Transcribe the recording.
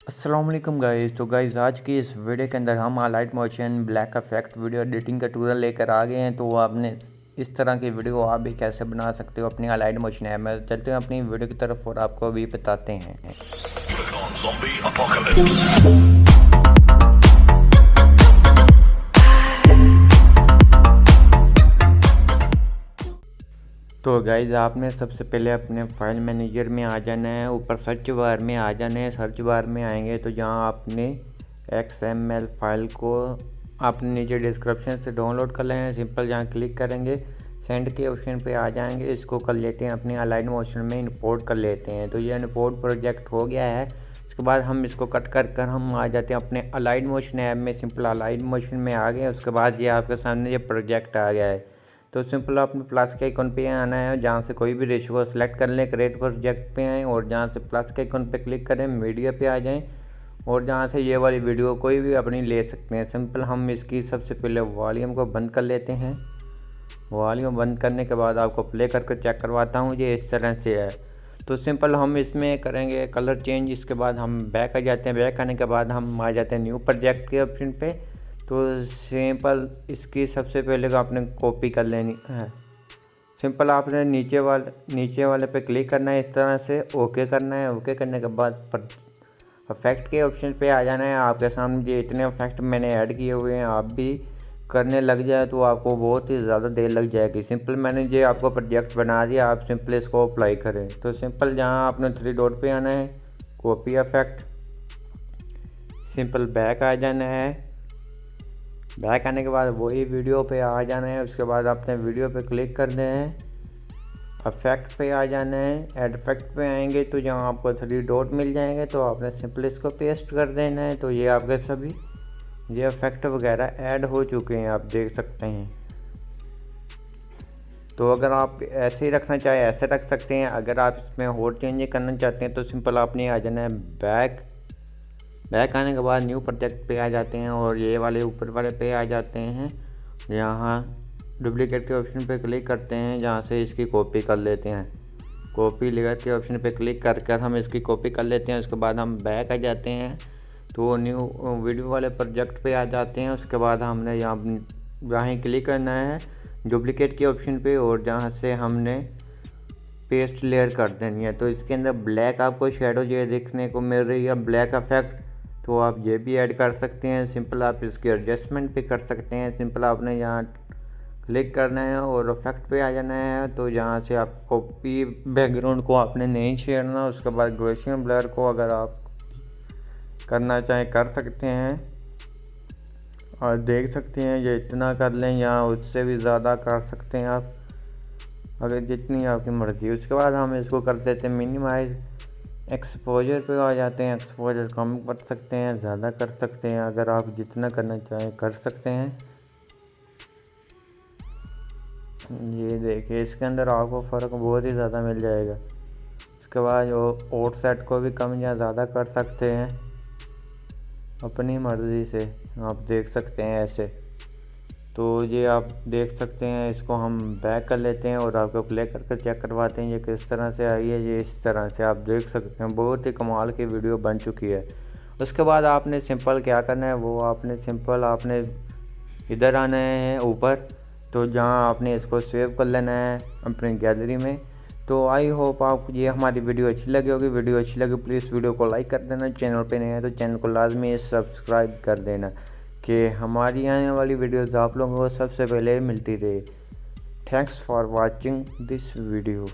अस्सलाम वालेकुम गाइस। तो गाइस आज की इस वीडियो के अंदर हम highlight motion black effect video editing का ट्यूटोरियल लेकर आ गए हैं। तो आपने इस तरह की वीडियो आप भी कैसे बना सकते हो अपनी हाईलाइट मोशन ऐप में। चलते हैं अपनी वीडियो की तरफ और आपको भी बताते हैं। तो गाइज आपने सबसे पहले अपने फाइल मैनेजर में आ जाना है, ऊपर सर्च बार में आ जाना है। सर्च बार में आएंगे तो जहाँ आपने XML फाइल को आपने नीचे डिस्क्रिप्शन से डाउनलोड कर लेना है। सिंपल जहाँ क्लिक करेंगे सेंड के ऑप्शन पे आ जाएंगे। इसको कर लेते हैं अपनी हाईलाइट मोशन में इंपोर्ट कर लेते हैं। तो ये इंपोर्ट प्रोजेक्ट हो गया है। उसके बाद हम इसको कट कर हम आ जाते हैं अपने हाईलाइट मोशन ऐप में। सिंपल हाईलाइट मोशन में आ गए। उसके बाद ये आपके सामने ये प्रोजेक्ट आ गया है। तो सिंपल अपने प्लस के आइकन पे आना है, जहाँ से कोई भी रेशो को सिलेक्ट कर लें, क्रिएट प्रोजेक्ट पे आएँ और जहाँ से प्लस के आइकन पे क्लिक करें, मीडिया पे आ जाएं और जहाँ से ये वाली वीडियो कोई भी अपनी ले सकते हैं। सिंपल हम इसकी सबसे पहले वॉल्यूम को बंद कर लेते हैं। वॉल्यूम बंद करने के बाद आपको प्ले करके चेक करवाता हूँ। ये इस तरह से है। तो सिंपल हम इसमें करेंगे कलर चेंज। इसके बाद हम बैक आ जाते हैं। बैक आने के बाद हम आ जाते हैं न्यू प्रोजेक्ट के ऑप्शन पे। तो सिंपल इसकी सबसे पहले तो आपने कॉपी कर लेनी है। सिंपल आपने नीचे वाले पे क्लिक करना है, इस तरह से ओके करना है। ओके करने के बाद इफेक्ट के ऑप्शन पे आ जाना है। आपके सामने ये इतने इफेक्ट मैंने ऐड किए हुए हैं, आप भी करने लग जाए तो आपको बहुत ही ज़्यादा देर लग जाएगी। सिंपल मैंने ये आपको प्रोजेक्ट बना दिया, आप सिंपल इसको अप्लाई करें। तो सिंपल जहाँ आपने 3 डॉट पे आना है, कॉपी इफेक्ट, सिंपल बैक आ जाना है। बैक आने के बाद वही वीडियो पे आ जाना है। उसके बाद आपने वीडियो पे क्लिक कर देना है, इफेक्ट पे आ जाना है। एड इफेक्ट पे आएंगे तो जहाँ आपको 3 डॉट मिल जाएंगे तो आपने सिंपल इसको पेस्ट कर देना है। तो ये आपके सभी ये इफेक्ट वगैरह ऐड हो चुके हैं, आप देख सकते हैं। तो अगर आप ऐसे ही रखना चाहें ऐसे रख सकते हैं। अगर आप इसमें और चेंज करना चाहते हैं तो सिंपल आपने आ जाना है बैक आने के बाद न्यू प्रोजेक्ट पे आ जाते हैं और ये वाले ऊपर वाले पे आ जाते हैं। यहाँ डुप्लीकेट के ऑप्शन पे क्लिक करते हैं, जहाँ से इसकी कॉपी कर लेते हैं। कॉपी लेयर के ऑप्शन पे क्लिक करके हम इसकी कॉपी कर लेते हैं। उसके बाद हम बैक आ जाते हैं तो न्यू वीडियो वाले प्रोजेक्ट पे आ जाते हैं। उसके बाद हमने यहाँ क्लिक करना है डुप्लीकेट के ऑप्शन पे और जहाँ से हमने पेस्ट लेयर कर देनी है। तो इसके अंदर ब्लैक आपको शेडो ये देखने को मिल रही है, ब्लैक इफेक्ट। तो आप ये भी ऐड कर सकते हैं। सिंपल आप इसकी एडजस्टमेंट भी कर सकते हैं। सिंपल आपने यहाँ क्लिक करना है और इफेक्ट पे आ जाना है। तो यहाँ से आप कॉपी बैकग्राउंड को आपने नहीं छेड़ना। उसके बाद गॉसियन ब्लर को अगर आप करना चाहें कर सकते हैं और देख सकते हैं ये इतना कर लें या उससे भी ज़्यादा कर सकते हैं आप, अगर जितनी आपकी मर्ज़ी। उसके बाद हम इसको कर देते हैं मिनिमाइज। एक्सपोजर पे आ जाते हैं। एक्सपोजर कम कर सकते हैं, ज़्यादा कर सकते हैं, अगर आप जितना करना चाहें कर सकते हैं। ये देखिए इसके अंदर आपको फ़र्क बहुत ही ज़्यादा मिल जाएगा। उसके बाद ऑट सेट को भी कम या ज़्यादा कर सकते हैं अपनी मर्ज़ी से, आप देख सकते हैं ऐसे। तो ये आप देख सकते हैं। इसको हम बैक कर लेते हैं और आपको प्ले करके चेक करवाते हैं ये किस तरह से आई है। ये इस तरह से आप देख सकते हैं, बहुत ही कमाल की वीडियो बन चुकी है। उसके बाद आपने सिंपल क्या करना है, वो आपने इधर आना है ऊपर। तो जहाँ आपने इसको सेव कर लेना है अपनी गैलरी में। तो आई होप आपको ये हमारी वीडियो अच्छी लगी होगी। वीडियो अच्छी लगी प्लीज़ वीडियो को लाइक कर देना। चैनल पे नए हैं तो चैनल को लाजमी सब्सक्राइब कर देना कि हमारी आने वाली वीडियोज़ आप लोगों को सबसे पहले मिलती रहे। Thanks for watching this video.